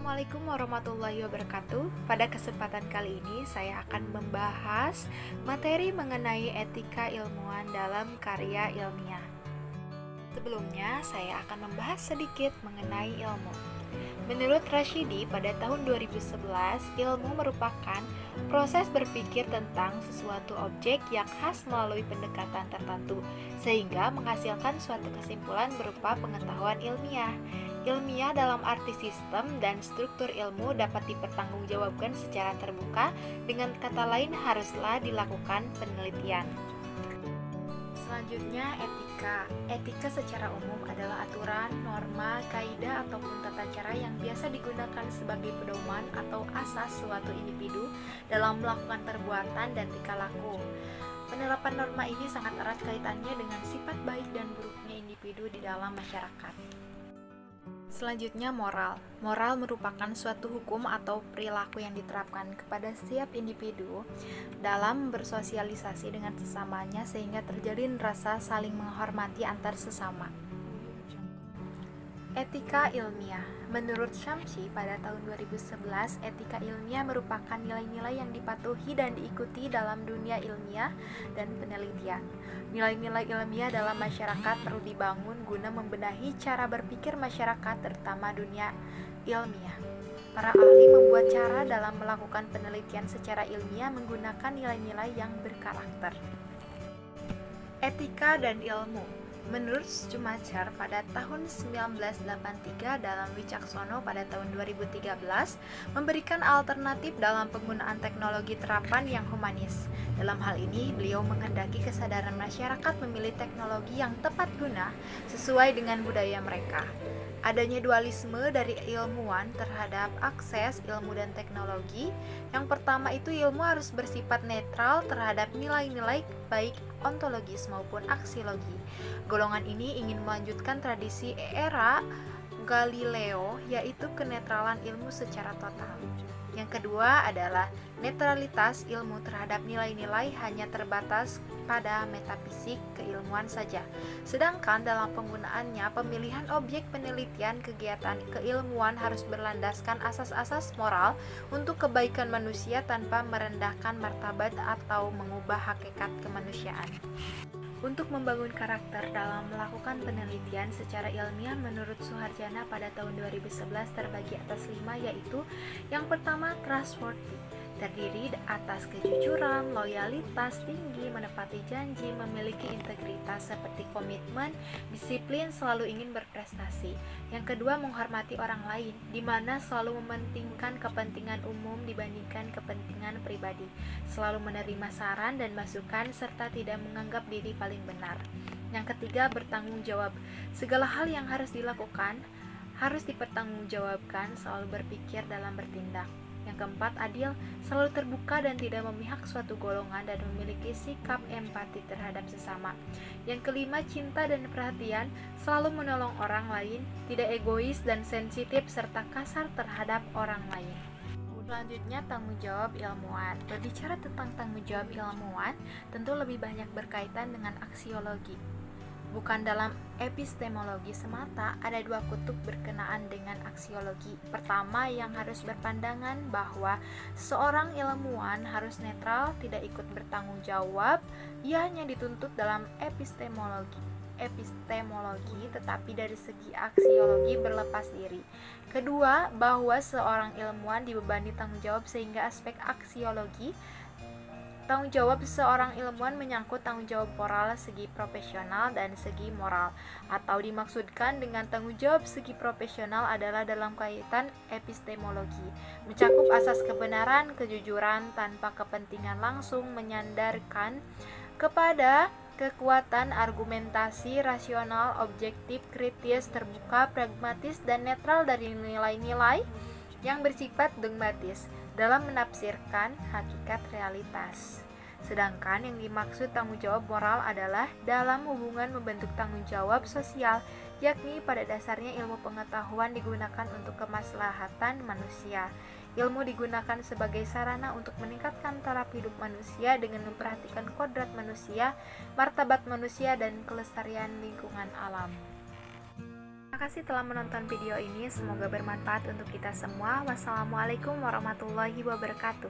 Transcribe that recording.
Assalamualaikum warahmatullahi wabarakatuh. Pada kesempatan kali ini saya akan membahas materi mengenai etika ilmuwan dalam karya ilmiah. Sebelumnya, saya akan membahas sedikit mengenai ilmu. Menurut Rashidi, pada tahun 2011, ilmu merupakan proses berpikir tentang sesuatu objek yang khas melalui pendekatan tertentu, sehingga menghasilkan suatu kesimpulan berupa pengetahuan ilmiah. Ilmiah dalam arti sistem dan struktur ilmu dapat dipertanggungjawabkan secara terbuka, dengan kata lain haruslah dilakukan penelitian. Selanjutnya, etika. Etika secara umum adalah aturan, norma, kaidah ataupun tata cara yang biasa digunakan sebagai pedoman atau asas suatu individu dalam melakukan perbuatan dan tingkah laku. Penerapan norma ini sangat erat kaitannya dengan sifat baik dan buruknya individu di dalam masyarakat. Selanjutnya, moral. Moral merupakan suatu hukum atau perilaku yang diterapkan kepada setiap individu dalam bersosialisasi dengan sesamanya sehingga terjalin rasa saling menghormati antar sesama. Etika ilmiah. Menurut Syamsi, pada tahun 2011, etika ilmiah merupakan nilai-nilai yang dipatuhi dan diikuti dalam dunia ilmiah dan penelitian. Nilai-nilai ilmiah dalam masyarakat perlu dibangun guna membenahi cara berpikir masyarakat, terutama dunia ilmiah. Para ahli membuat cara dalam melakukan penelitian secara ilmiah menggunakan nilai-nilai yang berkarakter. Etika dan ilmu. Menurut Schumacher, pada tahun 1983 dalam Wicaksono pada tahun 2013 memberikan alternatif dalam penggunaan teknologi terapan yang humanis. Dalam hal ini, beliau menghendaki kesadaran masyarakat memilih teknologi yang tepat guna sesuai dengan budaya mereka. Adanya dualisme dari ilmuwan terhadap akses ilmu dan teknologi. Yang pertama itu, ilmu harus bersifat netral terhadap nilai-nilai baik ontologis maupun aksiologi. Golongan ini ingin melanjutkan tradisi era Galileo, yaitu kenetralan ilmu secara total. Yang kedua adalah netralitas ilmu terhadap nilai-nilai hanya terbatas pada metafisik keilmuan saja. Sedangkan dalam penggunaannya, pemilihan objek penelitian kegiatan keilmuan harus berlandaskan asas-asas moral untuk kebaikan manusia tanpa merendahkan martabat atau mengubah hakikat kemanusiaan. Untuk membangun karakter dalam melakukan penelitian secara ilmiah, menurut Suharjana pada tahun 2011 terbagi atas 5, yaitu yang pertama, trustworthy, terdiri atas kejujuran, loyalitas tinggi, menepati janji, memiliki integritas seperti komitmen, disiplin, selalu ingin berprestasi. Yang kedua, menghormati orang lain, di mana selalu mementingkan kepentingan umum dibandingkan kepentingan pribadi, selalu menerima saran dan masukan, serta tidak menganggap diri paling benar. Yang ketiga, bertanggung jawab. Segala hal yang harus dilakukan harus dipertanggungjawabkan, selalu berpikir dalam bertindak. Yang keempat, adil, selalu terbuka dan tidak memihak suatu golongan dan memiliki sikap empati terhadap sesama. Yang kelima, cinta dan perhatian, selalu menolong orang lain, tidak egois dan sensitif serta kasar terhadap orang lain. Selanjutnya, tanggung jawab ilmuwan. Berbicara tentang tanggung jawab ilmuwan, tentu lebih banyak berkaitan dengan aksiologi. Bukan dalam epistemologi semata, ada 2 kutub berkenaan dengan aksiologi. Pertama, yang harus berpandangan bahwa seorang ilmuwan harus netral, tidak ikut bertanggung jawab, ia hanya dituntut dalam epistemologi, tetapi dari segi aksiologi berlepas diri. Kedua, bahwa seorang ilmuwan dibebani tanggung jawab sehingga aspek aksiologi, tanggung jawab seorang ilmuwan menyangkut tanggung jawab moral segi profesional dan segi moral. Atau dimaksudkan dengan tanggung jawab segi profesional adalah dalam kaitan epistemologi, mencakup asas kebenaran, kejujuran tanpa kepentingan langsung, menyandarkan kepada kekuatan argumentasi rasional, objektif, kritis, terbuka, pragmatis, dan netral dari nilai-nilai yang bersifat dogmatis dalam menafsirkan hakikat realitas. Sedangkan yang dimaksud tanggung jawab moral adalah dalam hubungan membentuk tanggung jawab sosial, yakni pada dasarnya ilmu pengetahuan digunakan untuk kemaslahatan manusia. Ilmu digunakan sebagai sarana untuk meningkatkan taraf hidup manusia dengan memperhatikan kodrat manusia, martabat manusia, dan kelestarian lingkungan alam. Terima kasih telah menonton video ini, semoga bermanfaat untuk kita semua. Wassalamualaikum warahmatullahi wabarakatuh.